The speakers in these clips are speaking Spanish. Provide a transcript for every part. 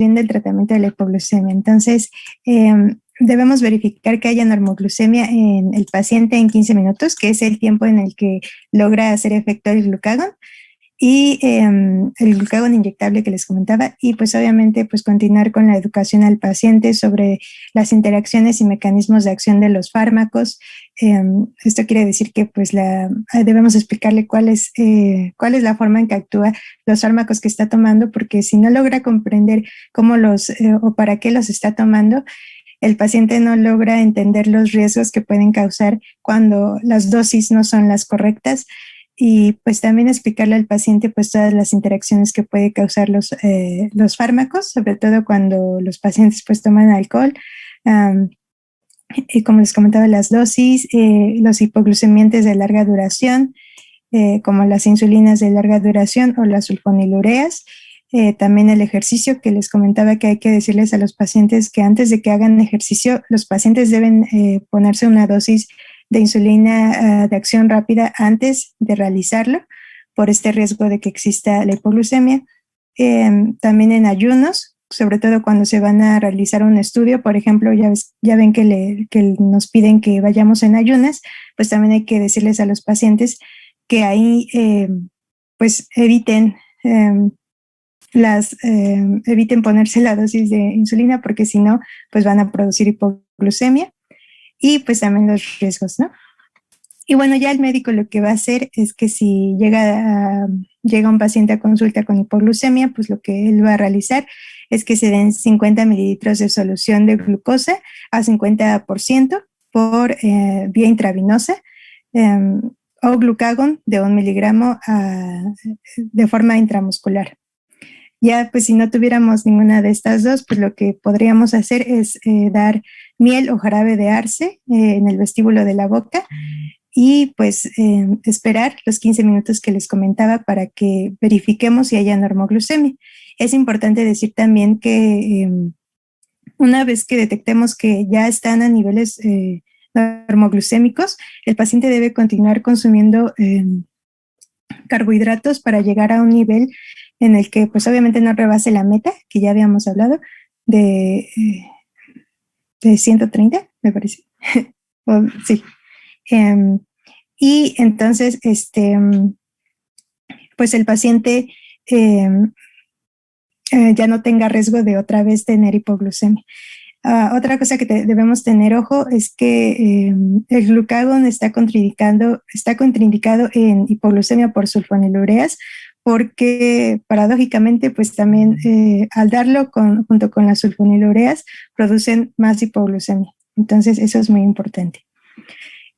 bien del tratamiento de la hipoglucemia. Entonces, debemos verificar que haya normoglucemia en el paciente en 15 minutos, que es el tiempo en el que logra hacer efecto el glucagón, y el glucagón inyectable que les comentaba, y pues obviamente pues continuar con la educación al paciente sobre las interacciones y mecanismos de acción de los fármacos. Esto quiere decir que pues debemos explicarle cuál es la forma en que actúa los fármacos que está tomando, porque si no logra comprender cómo o para qué los está tomando, el paciente no logra entender los riesgos que pueden causar cuando las dosis no son las correctas, y pues también explicarle al paciente pues todas las interacciones que puede causar los fármacos, sobre todo cuando los pacientes pues toman alcohol. Y como les comentaba, las dosis, los hipoglucemiantes de larga duración, como las insulinas de larga duración o las sulfonilureas. También el ejercicio, que les comentaba que hay que decirles a los pacientes que antes de que hagan ejercicio, los pacientes deben ponerse una dosis de insulina de acción rápida antes de realizarlo, por este riesgo de que exista la hipoglucemia. También en ayunos, sobre todo cuando se van a realizar un estudio, por ejemplo, ya ven que nos piden que vayamos en ayunas, pues también hay que decirles a los pacientes que ahí pues eviten ponerse la dosis de insulina, porque si no, pues van a producir hipoglucemia, y pues también los riesgos, ¿no? Y bueno, ya el médico lo que va a hacer es que si llega un paciente a consulta con hipoglucemia, pues lo que él va a realizar es que se den 50 mililitros de solución de glucosa a 50% por vía intravenosa, o glucagón de 1 miligramo de forma intramuscular. Ya, pues si no tuviéramos ninguna de estas dos, pues lo que podríamos hacer es dar miel o jarabe de arce en el vestíbulo de la boca, y pues esperar los 15 minutos que les comentaba para que verifiquemos si haya normoglucemia. Es importante decir también que una vez que detectemos que ya están a niveles normoglucémicos, el paciente debe continuar consumiendo carbohidratos para llegar a un nivel en el que pues obviamente no rebase la meta, que ya habíamos hablado, de 130, me parece. Sí. Y entonces, pues el paciente ya no tenga riesgo de otra vez tener hipoglucemia. Otra cosa que debemos tener ojo es que el glucagón está contraindicado en hipoglucemia por sulfonilureas, porque paradójicamente pues también al darlo junto con las sulfonilureas producen más hipoglucemia. Entonces eso es muy importante.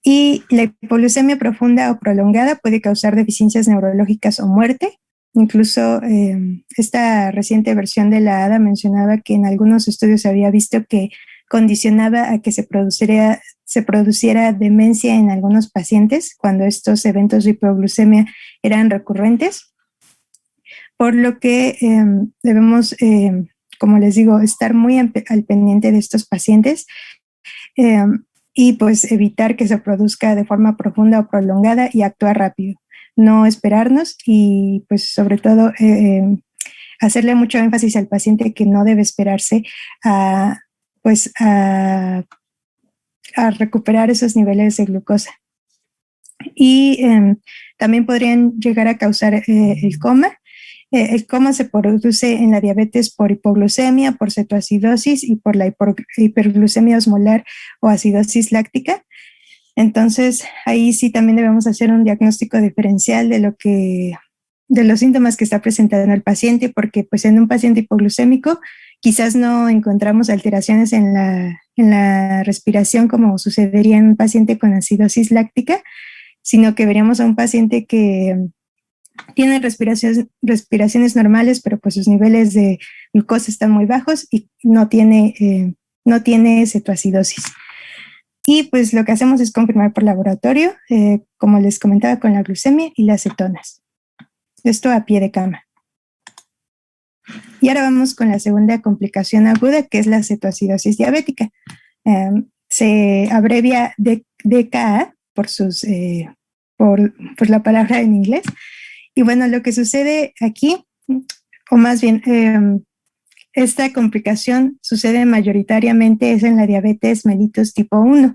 Y la hipoglucemia profunda o prolongada puede causar deficiencias neurológicas o muerte. Incluso esta reciente versión de la ADA mencionaba que en algunos estudios se había visto que condicionaba a que se produciera demencia en algunos pacientes cuando estos eventos de hipoglucemia eran recurrentes, por lo que debemos, como les digo, estar muy al pendiente de estos pacientes, y pues evitar que se produzca de forma profunda o prolongada y actuar rápido, no esperarnos, y pues sobre todo hacerle mucho énfasis al paciente que no debe esperarse a recuperar esos niveles de glucosa. Y también podrían llegar a causar el coma. El coma se produce en la diabetes por hipoglucemia, por cetoacidosis y por la hiperglucemia osmolar o acidosis láctica. Entonces, ahí sí también debemos hacer un diagnóstico diferencial de los síntomas que está presentando el paciente, porque pues en un paciente hipoglucémico quizás no encontramos alteraciones en la respiración como sucedería en un paciente con acidosis láctica, sino que veríamos a un paciente que tiene respiraciones normales, pero pues sus niveles de glucosa están muy bajos y no tiene cetoacidosis. Y pues lo que hacemos es confirmar por laboratorio, como les comentaba, con la glucemia y las cetonas. Esto a pie de cama. Y ahora vamos con la segunda complicación aguda, que es la cetoacidosis diabética. Se abrevia DKA por la palabra en inglés. Y bueno, lo que sucede aquí, o más bien, esta complicación sucede mayoritariamente es en la diabetes mellitus tipo 1.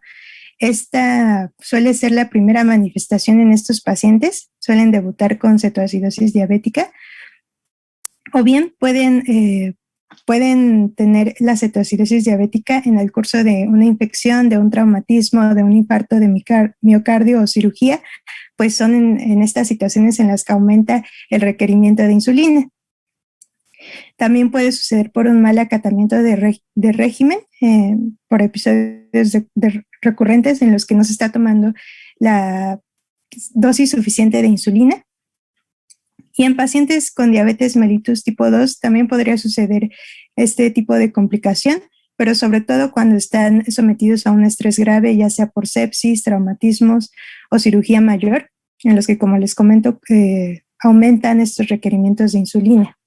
Esta suele ser la primera manifestación en estos pacientes, suelen debutar con cetoacidosis diabética, o bien pueden tener la cetoacidosis diabética en el curso de una infección, de un traumatismo, de un infarto de miocardio o cirugía, pues son en estas situaciones en las que aumenta el requerimiento de insulina. También puede suceder por un mal acatamiento de régimen, por episodios recurrentes en los que no se está tomando la dosis suficiente de insulina. Y en pacientes con diabetes mellitus tipo 2 también podría suceder este tipo de complicación, pero sobre todo cuando están sometidos a un estrés grave, ya sea por sepsis, traumatismos o cirugía mayor, en los que, como les comento, aumentan estos requerimientos de insulina,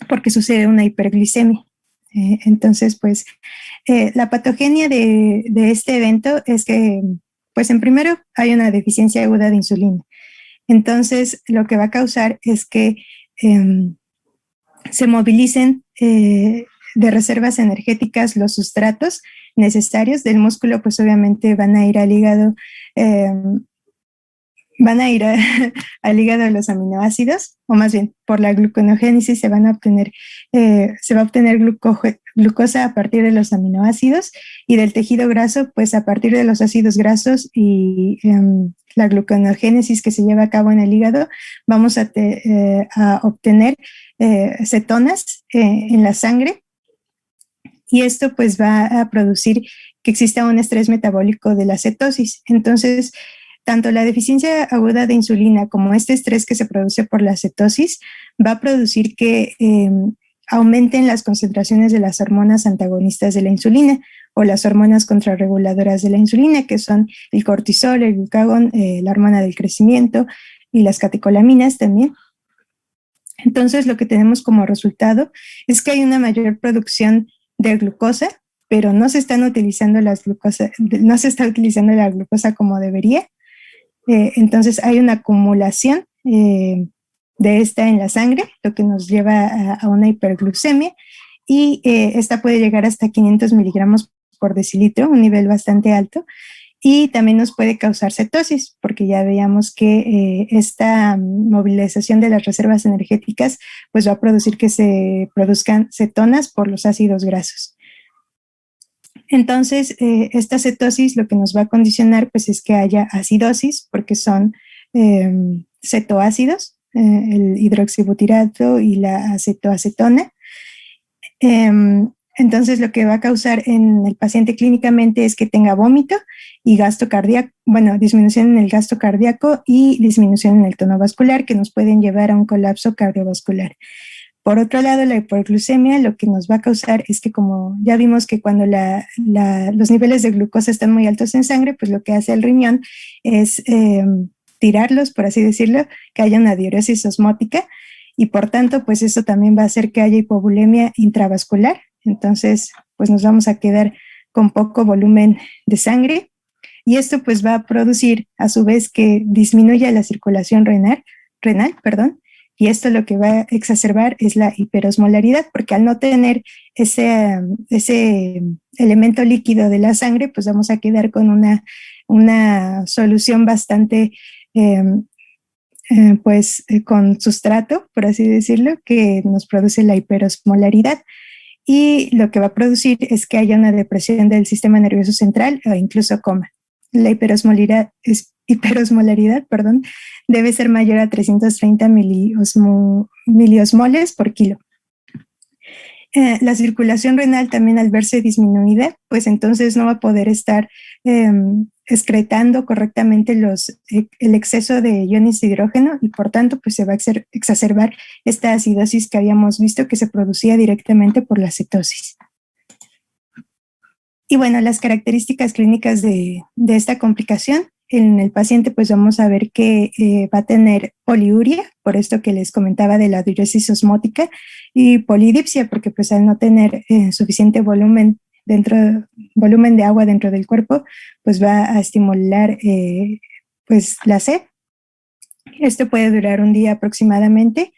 porque sucede una hiperglicemia. Entonces, pues, la patogenia de este evento es que, pues, en primero hay una deficiencia aguda de insulina. Entonces, lo que va a causar es que se movilicen de reservas energéticas los sustratos necesarios del músculo, pues obviamente van a ir al hígado, van a ir al hígado de los aminoácidos, o más bien por la gluconeogénesis se va a obtener glucosa a partir de los aminoácidos, y del tejido graso, pues a partir de los ácidos grasos y la gluconeogénesis que se lleva a cabo en el hígado, vamos a obtener cetonas en la sangre, y esto pues va a producir que exista un estrés metabólico de la cetosis. Entonces, tanto la deficiencia aguda de insulina como este estrés que se produce por la cetosis va a producir que aumenten las concentraciones de las hormonas antagonistas de la insulina, o las hormonas contrarreguladoras de la insulina, que son el cortisol, el glucagón, la hormona del crecimiento y las catecolaminas también. Entonces, lo que tenemos como resultado es que hay una mayor producción de glucosa, pero no se está utilizando la glucosa como debería. Entonces hay una acumulación de esta en la sangre, lo que nos lleva a una hiperglucemia, y esta puede llegar hasta 500 miligramos por decilitro, un nivel bastante alto, y también nos puede causar cetosis, porque ya veíamos que esta movilización de las reservas energéticas pues va a producir que se produzcan cetonas por los ácidos grasos. Entonces, esta cetosis lo que nos va a condicionar pues es que haya acidosis, porque son cetoácidos, el hidroxibutirato y la acetoacetona. Entonces, lo que va a causar en el paciente clínicamente es que tenga vómito y gasto cardíaco, bueno, disminución en el gasto cardíaco y disminución en el tono vascular, que nos pueden llevar a un colapso cardiovascular. Por otro lado, la hiperglucemia lo que nos va a causar es que, como ya vimos que cuando los niveles de glucosa están muy altos en sangre, pues lo que hace el riñón es tirarlos, por así decirlo, que haya una diuresis osmótica, y por tanto, pues eso también va a hacer que haya hipovolemia intravascular. Entonces, pues nos vamos a quedar con poco volumen de sangre, y esto pues va a producir a su vez que disminuya la circulación renal, y esto lo que va a exacerbar es la hiperosmolaridad, porque al no tener ese elemento líquido de la sangre, pues vamos a quedar con una solución bastante, con sustrato, por así decirlo, que nos produce la hiperosmolaridad. Y lo que va a producir es que haya una depresión del sistema nervioso central o incluso coma. La hiperosmolaridad, debe ser mayor a 330 miliosmoles por kilo. La circulación renal también, al verse disminuida, pues entonces no va a poder estar excretando correctamente el exceso de iones de hidrógeno, y por tanto pues se va a exacerbar esta acidosis que habíamos visto que se producía directamente por la cetosis. Y bueno, las características clínicas de esta complicación: en el paciente pues vamos a ver que va a tener poliuria, por esto que les comentaba de la diuresis osmótica, y polidipsia, porque pues al no tener suficiente volumen de agua dentro del cuerpo, pues va a estimular pues la sed. Esto puede durar un día aproximadamente,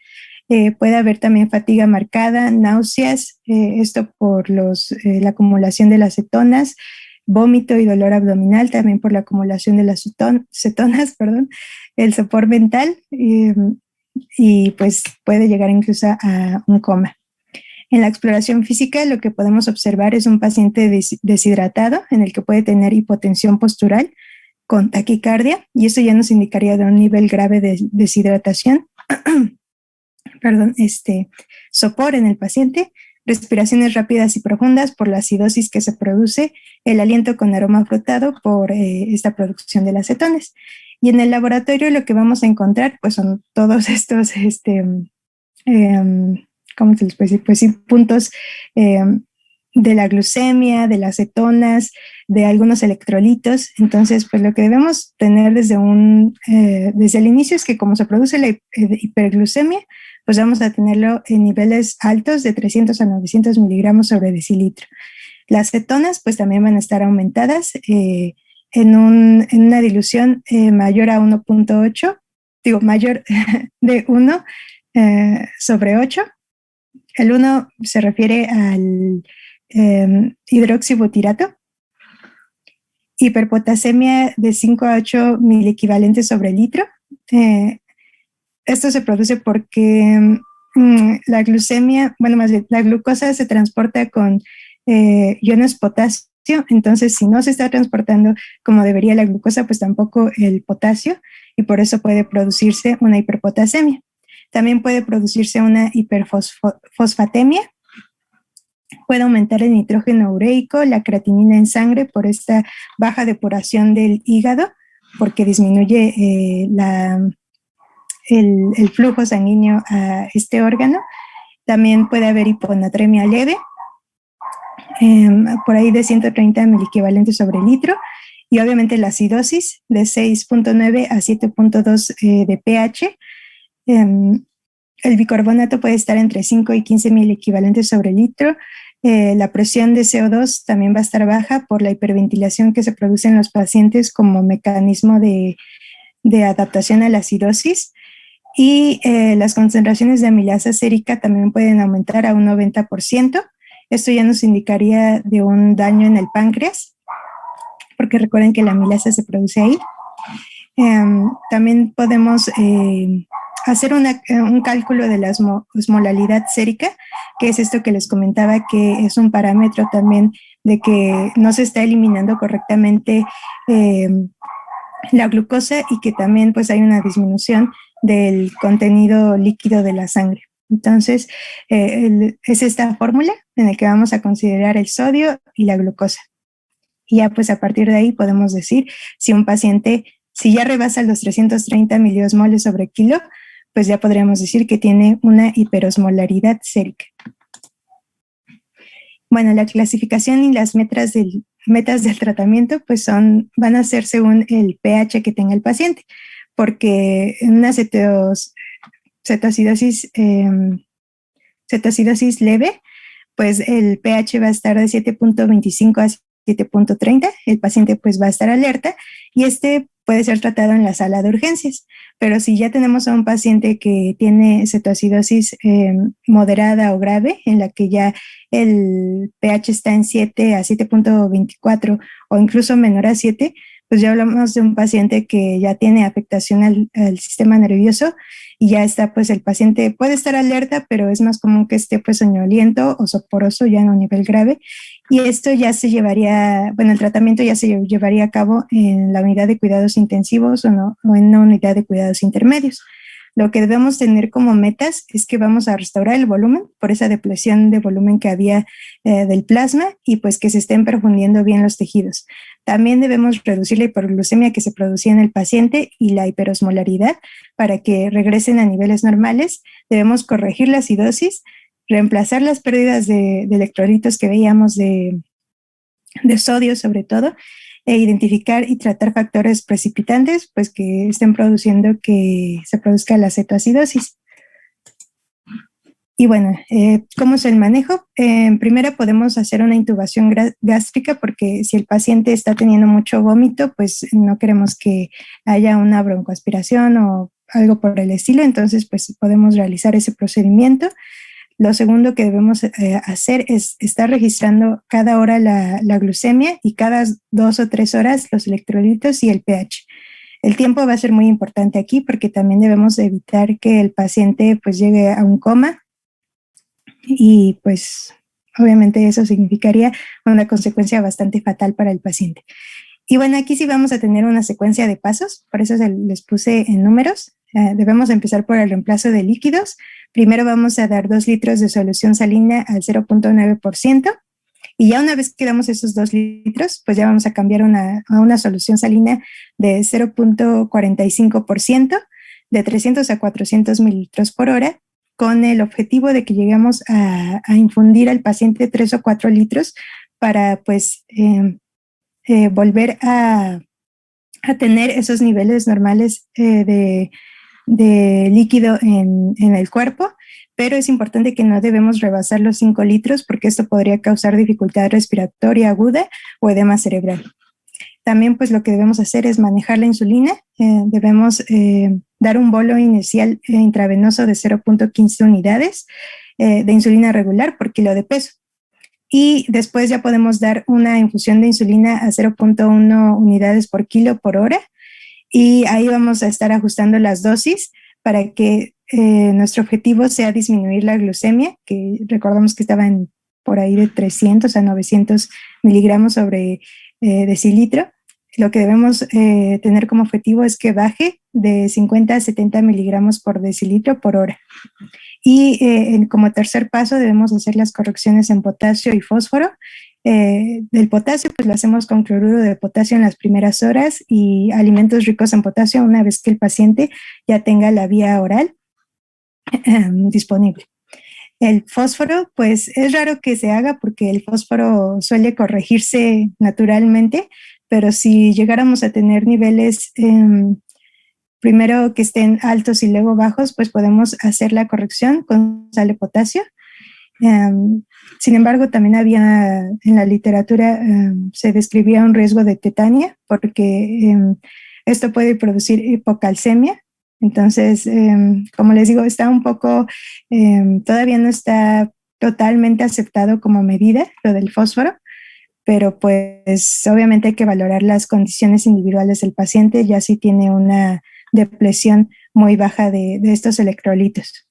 Puede haber también fatiga marcada, náuseas, esto por la acumulación de las cetonas, vómito y dolor abdominal, también por la acumulación de las cetonas, perdón, el sopor mental, y pues puede llegar incluso a un coma. En la exploración física, lo que podemos observar es un paciente deshidratado, en el que puede tener hipotensión postural con taquicardia, y eso ya nos indicaría de un nivel grave de deshidratación. Perdón, sopor en el paciente, respiraciones rápidas y profundas por la acidosis que se produce, el aliento con aroma frutado por esta producción de las cetonas. Y en el laboratorio lo que vamos a encontrar pues son todos estos, ¿cómo se les puede decir? Pues sí, puntos de la glucemia, de las cetonas, de algunos electrolitos. Entonces, pues lo que debemos tener desde el inicio es que como se produce la hiperglucemia, pues vamos a tenerlo en niveles altos de 300 a 900 miligramos sobre decilitro. Las cetonas pues también van a estar aumentadas en una dilución mayor a 1.8, mayor de 1 sobre 8. El 1 se refiere al hidroxibutirato. Hiperpotasemia de 5 a 8 miliequivalentes sobre litro. Esto se produce porque la glucemia, bueno, más bien, la glucosa se transporta con iones potasio, entonces si no se está transportando como debería la glucosa, pues tampoco el potasio, y por eso puede producirse una hiperpotasemia. También puede producirse una hiperfosfatemia, puede aumentar el nitrógeno ureico, la creatinina en sangre por esta baja depuración del hígado, porque disminuye el flujo sanguíneo a este órgano. También puede haber hiponatremia leve, por ahí de 130 miliequivalentes sobre litro, y obviamente la acidosis de 6.9 a 7.2 de pH. El bicarbonato puede estar entre 5 y 15 miliequivalentes sobre litro. La presión de CO2 también va a estar baja por la hiperventilación que se produce en los pacientes como mecanismo de adaptación a la acidosis. Y las concentraciones de amilasa sérica también pueden aumentar a un 90%. Esto ya nos indicaría de un daño en el páncreas, porque recuerden que la amilasa se produce ahí. También podemos hacer un cálculo de la osmolalidad sérica, que es esto que les comentaba, que es un parámetro también de que no se está eliminando correctamente la glucosa, y que también pues hay una disminución del contenido líquido de la sangre. Entonces, es esta fórmula en la que vamos a considerar el sodio y la glucosa. Y ya pues a partir de ahí podemos decir si un paciente, si ya rebasa los 330 miliosmoles sobre kilo, pues ya podríamos decir que tiene una hiperosmolaridad sérica. Bueno, la clasificación y las metas del tratamiento pues van a ser según el pH que tenga el paciente, porque en una cetoacidosis leve, pues el pH va a estar de 7.25 a 7.30, el paciente pues va a estar alerta, y puede ser tratado en la sala de urgencias. Pero si ya tenemos a un paciente que tiene cetoacidosis moderada o grave, en la que ya el pH está en 7 a 7.24 o incluso menor a 7, pues ya hablamos de un paciente que ya tiene afectación al sistema nervioso, y ya está, pues el paciente puede estar alerta, pero es más común que esté pues soñoliento o soporoso ya en un nivel grave, y esto ya se llevaría, bueno, el tratamiento ya se llevaría a cabo en la unidad de cuidados intensivos o en una unidad de cuidados intermedios. Lo que debemos tener como metas es que vamos a restaurar el volumen por esa depleción de volumen que había del plasma, y pues que se estén perfundiendo bien los tejidos. También debemos reducir la hiperglucemia que se producía en el paciente y la hiperosmolaridad para que regresen a niveles normales. Debemos corregir la acidosis, reemplazar las pérdidas de electrolitos que veíamos de sodio sobre todo, e identificar y tratar factores precipitantes pues que estén produciendo que se produzca la cetoacidosis. Y bueno, ¿cómo es el manejo? Primero podemos hacer una intubación gástrica, porque si el paciente está teniendo mucho vómito, pues no queremos que haya una broncoaspiración o algo por el estilo, entonces pues podemos realizar ese procedimiento. Lo segundo que debemos hacer es estar registrando cada hora la glucemia y cada 2 o 3 horas los electrolitos y el pH. El tiempo va a ser muy importante aquí porque también debemos evitar que el paciente pues llegue a un coma y pues obviamente eso significaría una consecuencia bastante fatal para el paciente. Y bueno, aquí sí vamos a tener una secuencia de pasos, por eso les puse en números. Debemos empezar por el reemplazo de líquidos. Primero vamos a dar 2 litros de solución salina al 0.9%. Y ya una vez que damos esos 2 litros, pues ya vamos a cambiar a una solución salina de 0.45%, de 300 a 400 mililitros por hora, con el objetivo de que lleguemos a infundir al paciente 3 o 4 litros para pues volver a tener esos niveles normales de líquido en el cuerpo, pero es importante que no debemos rebasar los 5 litros porque esto podría causar dificultad respiratoria aguda o edema cerebral. También pues lo que debemos hacer es manejar la insulina. Debemos dar un bolo inicial intravenoso de 0.15 unidades de insulina regular por kilo de peso. Y después ya podemos dar una infusión de insulina a 0.1 unidades por kilo por hora. Y ahí vamos a estar ajustando las dosis para que nuestro objetivo sea disminuir la glucemia, que recordamos que estaba por ahí de 300 a 900 miligramos sobre decilitro. Lo que debemos tener como objetivo es que baje de 50 a 70 miligramos por decilitro por hora. Y como tercer paso debemos hacer las correcciones en potasio y fósforo. Del potasio, pues lo hacemos con cloruro de potasio en las primeras horas y alimentos ricos en potasio una vez que el paciente ya tenga la vía oral disponible. El fósforo, pues es raro que se haga porque el fósforo suele corregirse naturalmente, pero si llegáramos a tener niveles primero que estén altos y luego bajos, pues podemos hacer la corrección con sal de potasio. Sin embargo, también había en la literatura, se describía un riesgo de tetania porque esto puede producir hipocalcemia. Entonces, como les digo, está un poco, todavía no está totalmente aceptado como medida lo del fósforo, pero pues obviamente hay que valorar las condiciones individuales del paciente, ya si tiene una depresión muy baja de estos electrolitos.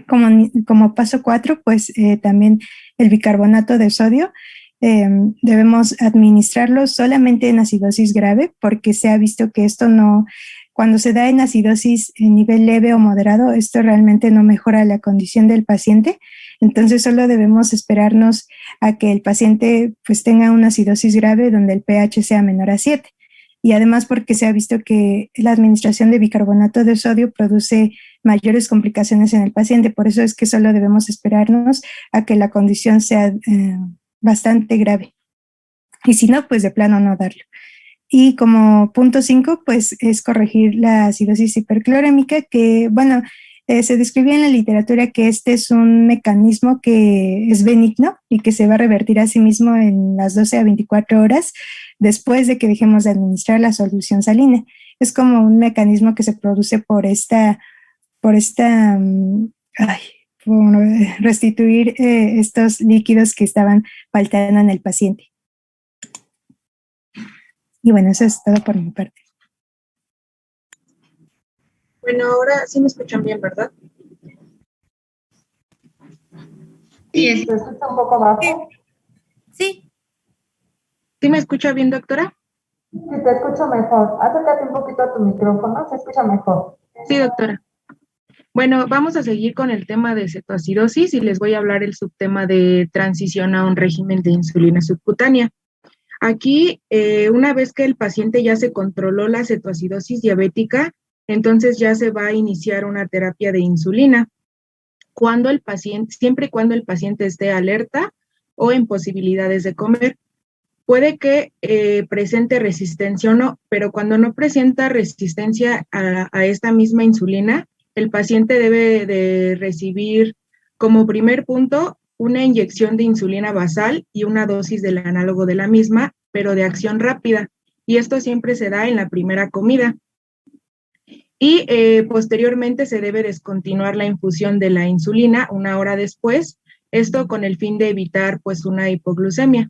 Como paso 4, pues también el bicarbonato de sodio debemos administrarlo solamente en acidosis grave porque se ha visto que esto no, cuando se da en acidosis en nivel leve o moderado, esto realmente no mejora la condición del paciente. Entonces solo debemos esperarnos a que el paciente pues tenga una acidosis grave donde el pH sea menor a 7. Y además porque se ha visto que la administración de bicarbonato de sodio produce mayores complicaciones en el paciente. Por eso es que solo debemos esperarnos a que la condición sea bastante grave. Y si no, pues de plano no darlo. Y como punto 5, pues es corregir la acidosis hiperclorémica, que bueno, se describía en la literatura que este es un mecanismo que es benigno y que se va a revertir a sí mismo en las 12 a 24 horas después de que dejemos de administrar la solución salina. Es como un mecanismo que se produce por por restituir estos líquidos que estaban faltando en el paciente. Y bueno, eso es todo por mi parte. Bueno, ahora sí me escuchan bien, ¿verdad? Sí, ¿se escucha un poco bajo? Sí. ¿Sí me escucha bien, doctora? Sí, te escucho mejor. Acércate un poquito a tu micrófono, se escucha mejor. Sí, doctora. Bueno, vamos a seguir con el tema de cetoacidosis y les voy a hablar el subtema de transición a un régimen de insulina subcutánea. Aquí, una vez que el paciente ya se controló la cetoacidosis diabética, entonces ya se va a iniciar una terapia de insulina. Siempre y cuando el paciente esté alerta o en posibilidades de comer. Puede que presente resistencia o no, pero cuando no presenta resistencia a esta misma insulina, el paciente debe de recibir como primer punto una inyección de insulina basal y una dosis del análogo de la misma, pero de acción rápida. Y esto siempre se da en la primera comida. Y posteriormente se debe descontinuar la infusión de la insulina 1 hora después, esto con el fin de evitar pues una hipoglucemia.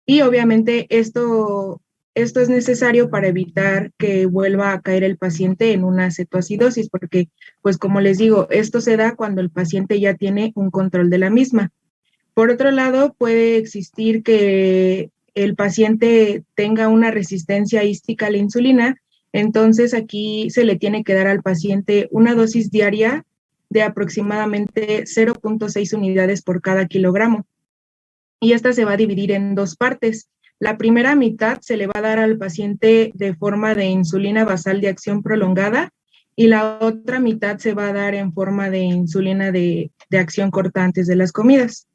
Y obviamente esto es necesario para evitar que vuelva a caer el paciente en una cetoacidosis, porque pues como les digo, esto se da cuando el paciente ya tiene un control de la misma. Por otro lado, puede existir que el paciente tenga una resistencia hística a la insulina, entonces aquí se le tiene que dar al paciente una dosis diaria de aproximadamente 0.6 unidades por cada kilogramo. Y esta se va a dividir en 2 partes. La primera mitad se le va a dar al paciente de forma de insulina basal de acción prolongada y la otra mitad se va a dar en forma de insulina de acción corta antes de las comidas.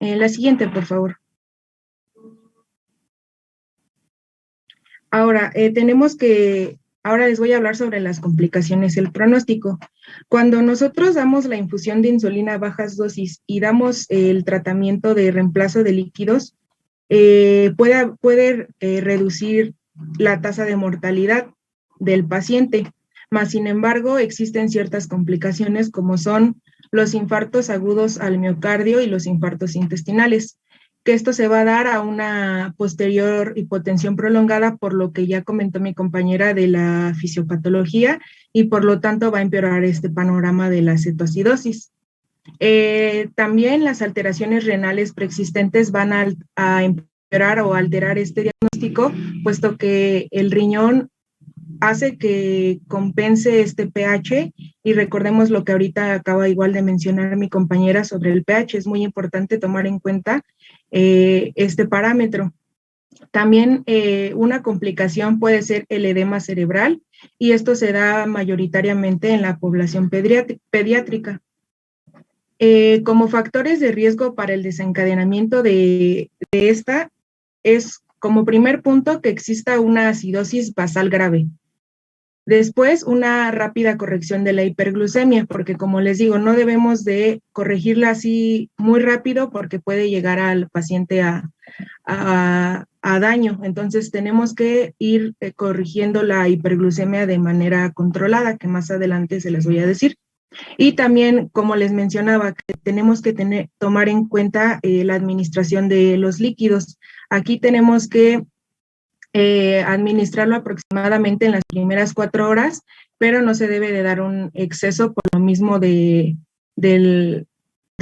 La siguiente, por favor. Ahora, ahora les voy a hablar sobre las complicaciones, el pronóstico. Cuando nosotros damos la infusión de insulina a bajas dosis y damos el tratamiento de reemplazo de líquidos, puede reducir la tasa de mortalidad del paciente, mas sin embargo existen ciertas complicaciones como son los infartos agudos al miocardio y los infartos intestinales, que esto se va a dar a una posterior hipotensión prolongada, por lo que ya comentó mi compañera de la fisiopatología, y por lo tanto va a empeorar este panorama de la cetoacidosis. También las alteraciones renales preexistentes van a empeorar o alterar este diagnóstico, puesto que el riñón hace que compense este pH, y recordemos lo que ahorita acaba igual de mencionar mi compañera sobre el pH, es muy importante tomar en cuenta este parámetro. También una complicación puede ser el edema cerebral, y esto se da mayoritariamente en la población pediátrica. Como factores de riesgo para el desencadenamiento de esta, es como primer punto que exista una acidosis basal grave. Después, una rápida corrección de la hiperglucemia, porque como les digo, no debemos de corregirla así muy rápido porque puede llegar al paciente a daño. Entonces, tenemos que ir corrigiendo la hiperglucemia de manera controlada, que más adelante se les voy a decir. Y también, como les mencionaba, que tenemos que tomar en cuenta la administración de los líquidos. Aquí tenemos que administrarlo aproximadamente en las primeras 4 horas, pero no se debe de dar un exceso por lo mismo de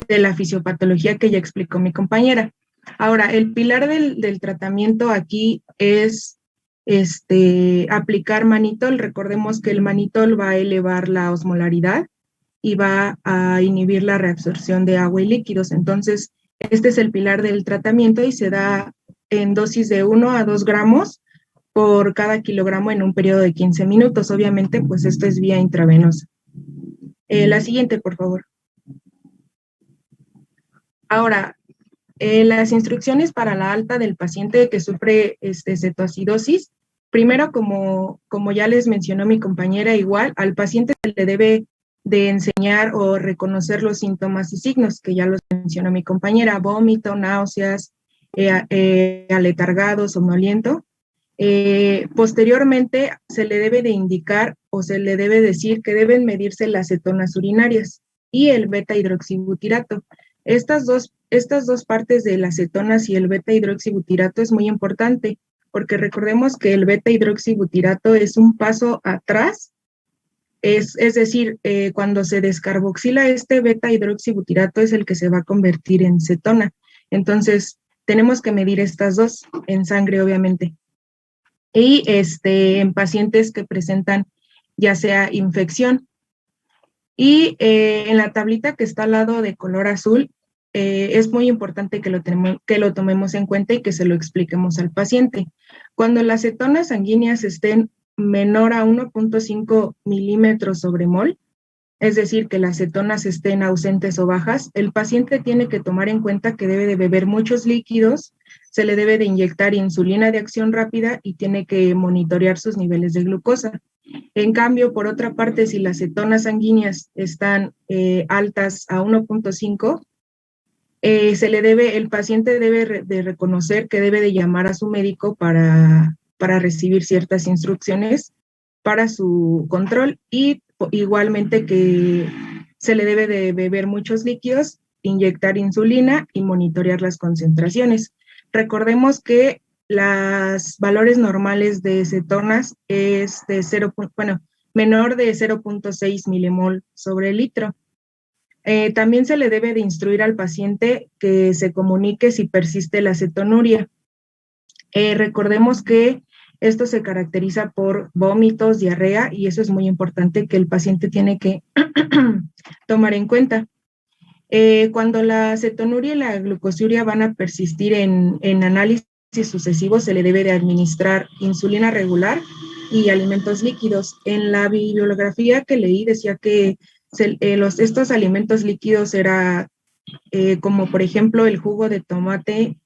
la fisiopatología que ya explicó mi compañera. Ahora, el pilar del tratamiento aquí es aplicar manitol. Recordemos que el manitol va a elevar la osmolaridad y va a inhibir la reabsorción de agua y líquidos. Entonces, este es el pilar del tratamiento y se da en dosis de 1 a 2 gramos por cada kilogramo en un periodo de 15 minutos. Obviamente, pues esto es vía intravenosa. La siguiente, por favor. Ahora, las instrucciones para la alta del paciente que sufre cetoacidosis. Primero, como ya les mencionó mi compañera, igual al paciente se le debe de enseñar o reconocer los síntomas y signos, que ya los mencionó mi compañera: vómito, náuseas, aletargado, somnoliento. Posteriormente, se le debe de indicar o se le debe decir que deben medirse las cetonas urinarias y el beta-hidroxibutirato. Estas dos partes de las cetonas y el beta-hidroxibutirato es muy importante, porque recordemos que el beta-hidroxibutirato es un paso atrás, es decir, cuando se descarboxila este beta-hidroxibutirato es el que se va a convertir en cetona. Entonces, tenemos que medir estas dos en sangre, obviamente. Y en pacientes que presentan ya sea infección. Y en la tablita que está al lado de color azul, es muy importante que lo tomemos en cuenta y que se lo expliquemos al paciente. Cuando las cetonas sanguíneas estén menor a 1.5 milímetros sobre mol, es decir, que las cetonas estén ausentes o bajas, el paciente tiene que tomar en cuenta que debe de beber muchos líquidos, se le debe de inyectar insulina de acción rápida y tiene que monitorear sus niveles de glucosa. En cambio, por otra parte, si las cetonas sanguíneas están altas a 1.5, el paciente debe de reconocer que debe de llamar a su médico para recibir ciertas instrucciones para su control y igualmente que se le debe de beber muchos líquidos, inyectar insulina y monitorear las concentraciones. Recordemos que los valores normales de cetonas es de menor de 0.6 milimol sobre litro. También se le debe de instruir al paciente que se comunique si persiste la cetonuria. Recordemos que esto se caracteriza por vómitos, diarrea, y eso es muy importante que el paciente tiene que tomar en cuenta. Cuando la cetonuria y la glucosuria van a persistir en análisis sucesivos, se le debe de administrar insulina regular y alimentos líquidos. En la bibliografía que leí decía que estos alimentos líquidos era como por ejemplo el jugo de tomate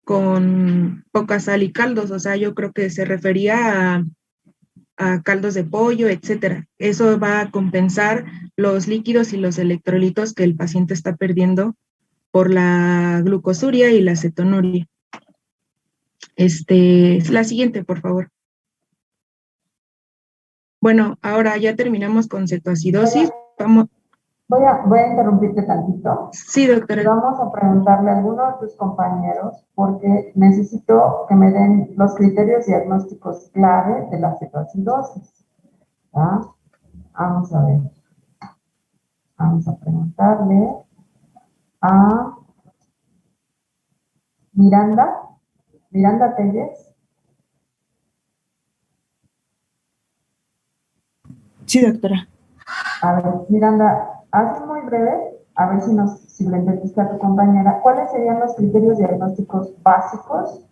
con poca sal y caldos, o sea, yo creo que se refería a caldos de pollo, etcétera. Eso va a compensar los líquidos y los electrolitos que el paciente está perdiendo por la glucosuria y la cetonuria. La siguiente, por favor. Bueno, ahora ya terminamos con cetoacidosis. Vamos. Voy a interrumpirte tantito. Sí, doctora. Vamos a preguntarle a alguno de tus compañeros porque necesito que me den los criterios diagnósticos clave de la cetoacidosis. ¿Ah? Vamos a ver. Vamos a preguntarle a Miranda Telles. Sí, doctora. A ver, Miranda, haz muy breve, a ver si le entendiste a tu compañera. ¿Cuáles serían los criterios diagnósticos básicos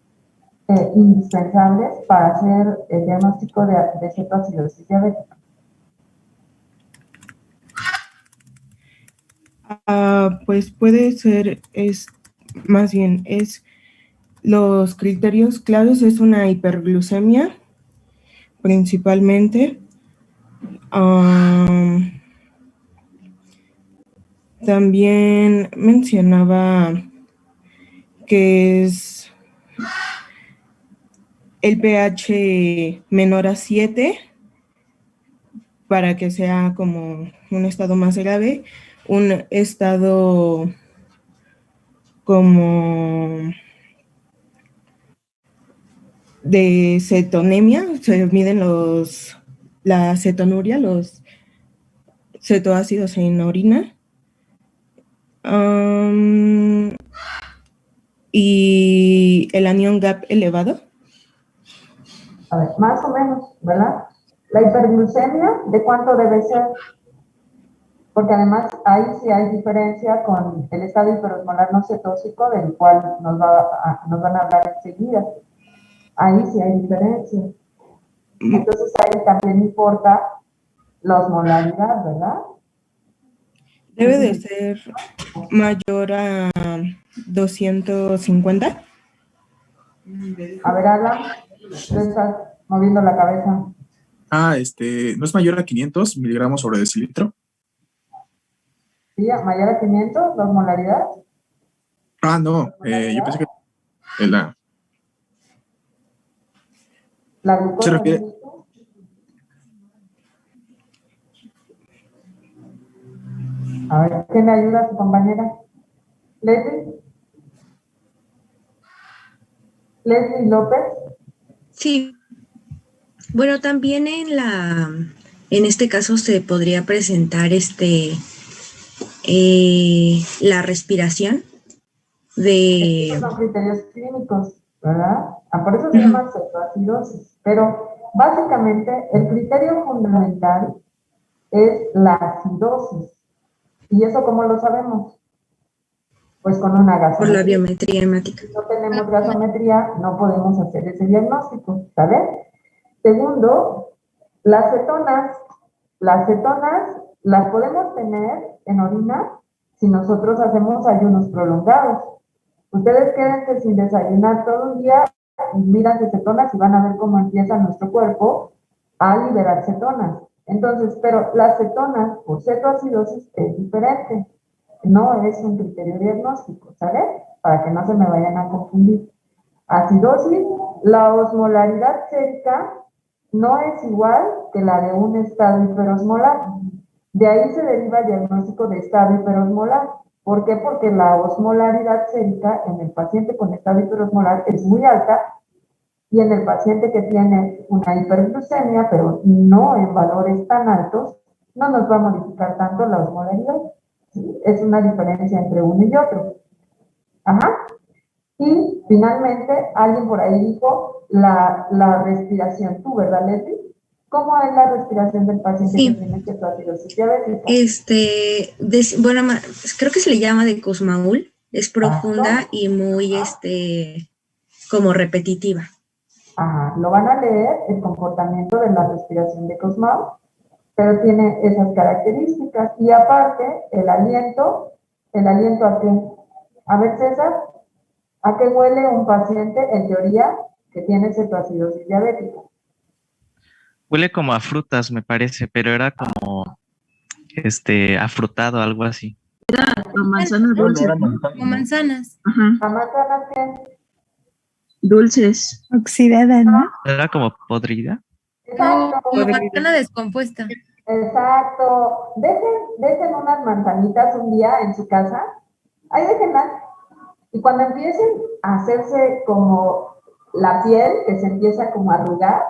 indispensables para hacer el diagnóstico de cetoacidosis diabética? Pues puede ser, los criterios claves es una hiperglucemia, principalmente. También mencionaba que es el pH menor a 7 para que sea como un estado más grave, un estado como de cetonemia, se miden la cetonuria, los cetoácidos en orina. Y el anión GAP elevado. A ver, más o menos, ¿verdad? La hiperglucemia, ¿de cuánto debe ser? Porque además ahí sí hay diferencia con el estado hiperosmolar no cetósico, del cual nos van a hablar enseguida. Ahí sí hay diferencia. Entonces ahí también importa la osmolaridad, ¿verdad? Debe de ser mayor a 250. A ver, Alan, tú estás moviendo la cabeza. ¿No es mayor a 500 miligramos sobre decilitro? ¿Sí? ¿Mayor a 500 la osmolaridad? No, yo pensé que ¿La glucosa? ¿Se refiere? A ver, ¿qué me ayuda su compañera? ¿Leslie? ¿Leslie López? Sí, bueno, también en este caso se podría presentar la respiración de... Estos son criterios clínicos, ¿verdad? Por eso se llama cetoacidosis. Pero básicamente el criterio fundamental es la acidosis. ¿Y eso cómo lo sabemos? Pues con una gasometría. Por la biometría hemática. Si no tenemos gasometría, no podemos hacer ese diagnóstico, ¿sabes? Segundo, las cetonas las podemos tener en orina si nosotros hacemos ayunos prolongados. Ustedes quédense sin desayunar todo un día y miran de cetonas y van a ver cómo empieza nuestro cuerpo a liberar cetonas. Entonces, pero las cetonas por cetoacidosis es diferente. No es un criterio diagnóstico, ¿sabes? Para que no se me vayan a confundir. Acidosis, la osmolaridad sérica no es igual que la de un estado hiperosmolar. De ahí se deriva el diagnóstico de estado hiperosmolar. ¿Por qué? Porque la osmolaridad sérica en el paciente con estado hiperosmolar es muy alta y en el paciente que tiene una hiperglucemia, pero no en valores tan altos, no nos va a modificar tanto la osmolaridad. ¿Sí? Es una diferencia entre uno y otro. Ajá. Y finalmente, alguien por ahí dijo la respiración. ¿Tú, verdad, Leslie? ¿Cómo es la respiración del paciente Sí. que tiene ketoacidosis diabética? Bueno, creo que se le llama de Kussmaul. Es profunda y muy, como repetitiva. Ajá, lo van a leer, el comportamiento de la respiración de Kussmaul, pero tiene esas características. Y aparte, ¿el aliento a qué? A ver, César, ¿a qué huele un paciente, en teoría, que tiene cetoacidosis diabética? Huele como a frutas, me parece, pero era como afrutado, algo así. A manzanas dulces, ¿no? Como manzanas. Ajá. ¿A manzanas qué? Dulces. Oxidada, ¿no? Era como podrida. Exacto. Como manzana descompuesta. Exacto. Dejen unas manzanitas un día en su casa. Ahí déjenlas. Y cuando empiecen a hacerse como la piel, que se empieza como a arrugar,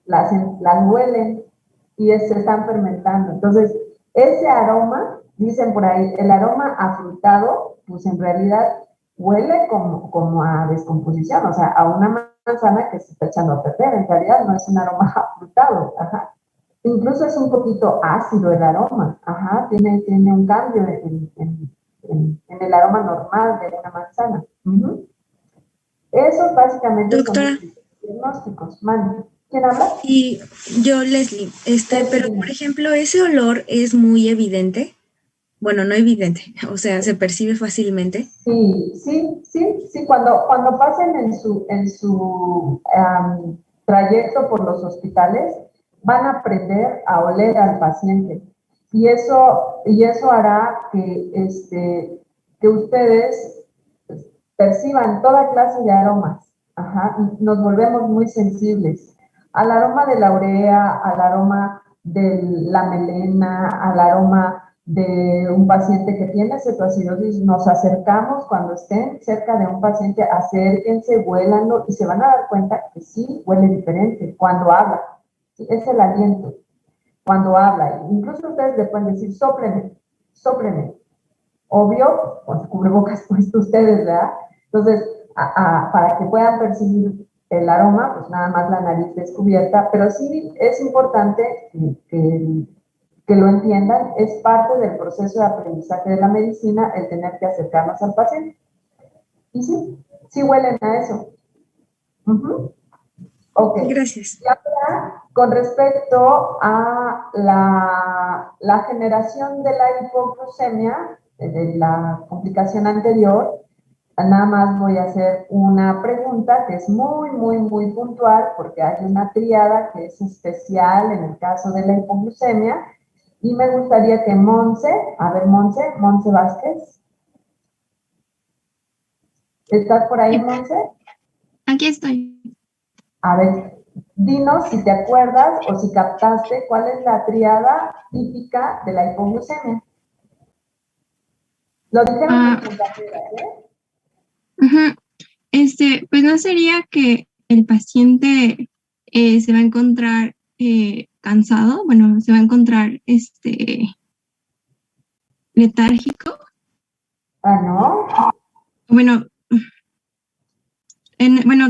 las huelen y se están fermentando. Entonces, ese aroma, dicen por ahí, el aroma afrutado, pues en realidad huele como a descomposición, o sea, a una manzana que se está echando a perder. En realidad no es un aroma afrutado. Ajá. Incluso es un poquito ácido el aroma. Ajá. Tiene un cambio en el aroma normal de una manzana. Esos básicamente Doctora. son los diagnósticos. Mani. ¿Quién habla? Y yo, Leslie, pero por ejemplo, ese olor es muy evidente. Bueno, no evidente, o sea, se percibe fácilmente. Sí. Cuando pasen en su trayecto por los hospitales, van a aprender a oler al paciente. Y eso hará que ustedes perciban toda clase de aromas. Ajá, y nos volvemos muy sensibles al aroma de la urea, al aroma de la melena, al aroma de un paciente que tiene cetoacidosis. Nos acercamos cuando estén cerca de un paciente, acérquense, huélanlo y se van a dar cuenta que sí huele diferente cuando habla. ¿Sí? Es el aliento cuando habla. Incluso ustedes le pueden decir, sópleme. Obvio, con su cubrebocas puesto ustedes, ¿verdad? Entonces, para que puedan percibir el aroma, pues nada más la nariz descubierta, pero sí es importante que lo entiendan, es parte del proceso de aprendizaje de la medicina el tener que acercarnos al paciente. Y sí huelen a eso. Ok. Gracias. Y ahora, con respecto a la generación de la hipoglucemia, de la complicación anterior, nada más voy a hacer una pregunta que es muy, muy, muy puntual, porque hay una tríada que es especial en el caso de la hipoglucemia, y me gustaría que Monse Vázquez. ¿Estás por ahí, Monse? Aquí estoy. A ver, dinos si te acuerdas o si captaste cuál es la tríada típica de la hipoglucemia. Lo dijeron mis compañeras, Pues no sería que el paciente se va a encontrar cansado, bueno, se va a encontrar letárgico. ¿No? Bueno,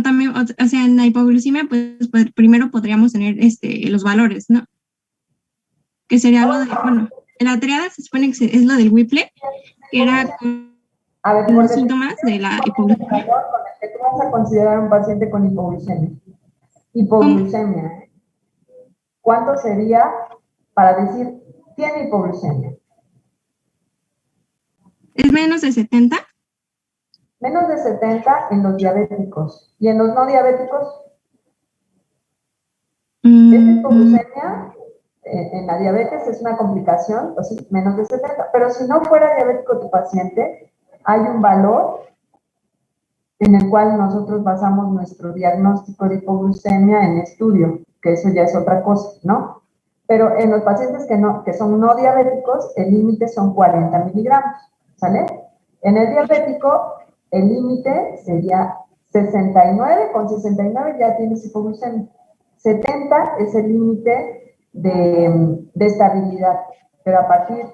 también, o sea, en la hipoglucemia, pues primero podríamos tener los valores, ¿no? Que sería lo de, bueno, en la triada se supone que es lo del Whipple, que era con A ver, los síntomas de la hipoglucemia. con el que tú vas a considerar un paciente con hipoglucemia. Hipoglucemia. ¿Cuánto sería para decir tiene hipoglucemia? ¿Es menos de 70? Menos de 70 en los diabéticos. ¿Y en los no diabéticos? Esta hipoglucemia en la diabetes es una complicación, o sí, menos de 70. Pero si no fuera diabético tu paciente, hay un valor en el cual nosotros basamos nuestro diagnóstico de hipoglucemia en estudio, que eso ya es otra cosa, ¿no? Pero en los pacientes que son no diabéticos, el límite son 40 miligramos, ¿sale? En el diabético, el límite sería 69, con 69 ya tienes hipoglucemia. 70 es el límite de estabilidad, pero a partir,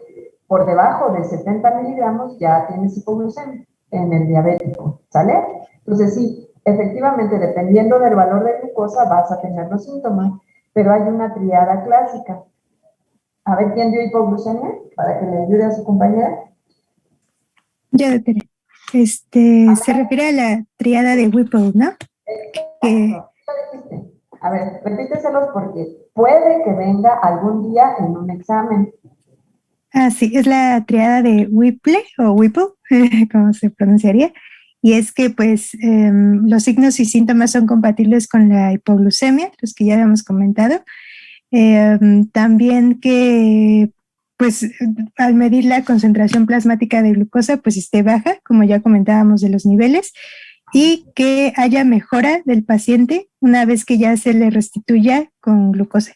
por debajo de 70 miligramos ya tienes hipoglucemia en el diabético, ¿sale? Entonces sí, efectivamente, dependiendo del valor de glucosa vas a tener los síntomas, pero hay una triada clásica. A ver, ¿quién dio hipoglucemia? Para que le ayude a su compañera. Ya, doctora. Se refiere a la triada de Whipple, ¿no? A ver, repíteselos porque puede que venga algún día en un examen. Sí, es la triada de Whipple o Whipple, como se pronunciaría. Y es que, pues, los signos y síntomas son compatibles con la hipoglucemia, los que ya habíamos comentado. También que, pues, al medir la concentración plasmática de glucosa, pues esté baja, como ya comentábamos de los niveles, y que haya mejora del paciente una vez que ya se le restituya con glucosa.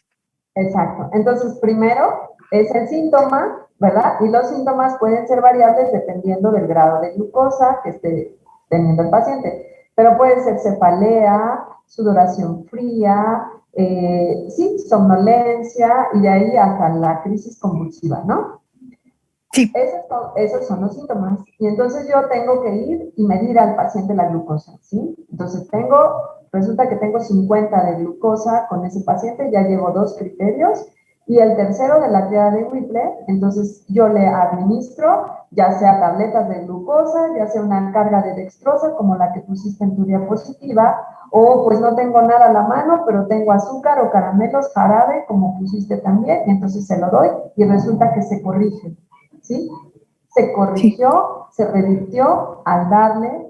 Exacto. Entonces, primero es el síntoma, ¿verdad? Y los síntomas pueden ser variables dependiendo del grado de glucosa que esté teniendo el paciente. Pero puede ser cefalea, sudoración fría, sí, somnolencia y de ahí hasta la crisis convulsiva, ¿no? Sí. Esos son los síntomas. Y entonces yo tengo que ir y medir al paciente la glucosa, ¿sí? Entonces resulta que tengo 50 de glucosa con ese paciente, ya llevo 2 criterios, y el tercero de la triada de Whipple, entonces yo le administro, ya sea tabletas de glucosa, ya sea una carga de dextrosa, como la que pusiste en tu diapositiva, o pues no tengo nada a la mano, pero tengo azúcar o caramelos, jarabe, como pusiste también, entonces se lo doy, y resulta que se corrige, ¿sí? Se corrigió, se revirtió al darle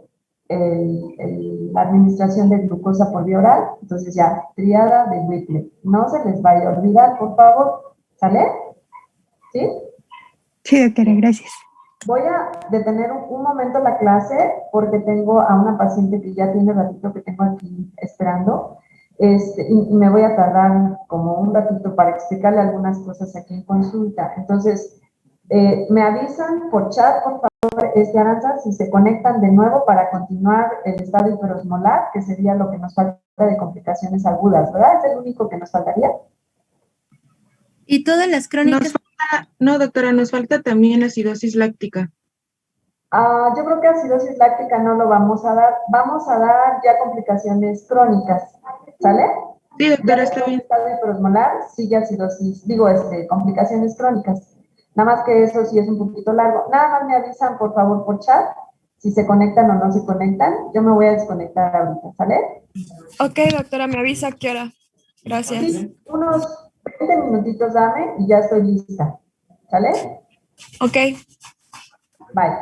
la administración de glucosa por vía oral. Entonces ya, triada de Whipple. No se les vaya a olvidar, por favor. ¿Sale? ¿Sí? Sí, doctora, gracias. Voy a detener un momento la clase porque tengo a una paciente que ya tiene ratito que tengo aquí esperando. Y me voy a tardar como un ratito para explicarle algunas cosas aquí en consulta. Entonces, me avisan por chat, por favor, Aranza, si se conectan de nuevo para continuar el estado hiperosmolar, que sería lo que nos falta de complicaciones agudas, ¿verdad? Es el único que nos faltaría. ¿Y todas las crónicas? No, doctora, nos falta también acidosis láctica. Yo creo que acidosis láctica no lo vamos a dar. Vamos a dar ya complicaciones crónicas, ¿sale? Sí, doctora, está bien. Estado hiperosmolar, sigue acidosis, complicaciones crónicas. Nada más que eso sí es un poquito largo. Nada más me avisan, por favor, por chat, si se conectan o no se conectan. Yo me voy a desconectar ahorita, ¿sale? Ok, doctora, me avisa a qué hora. Gracias. Sí, unos 20 minutitos dame y ya estoy lista. ¿Sale? Ok. Bye.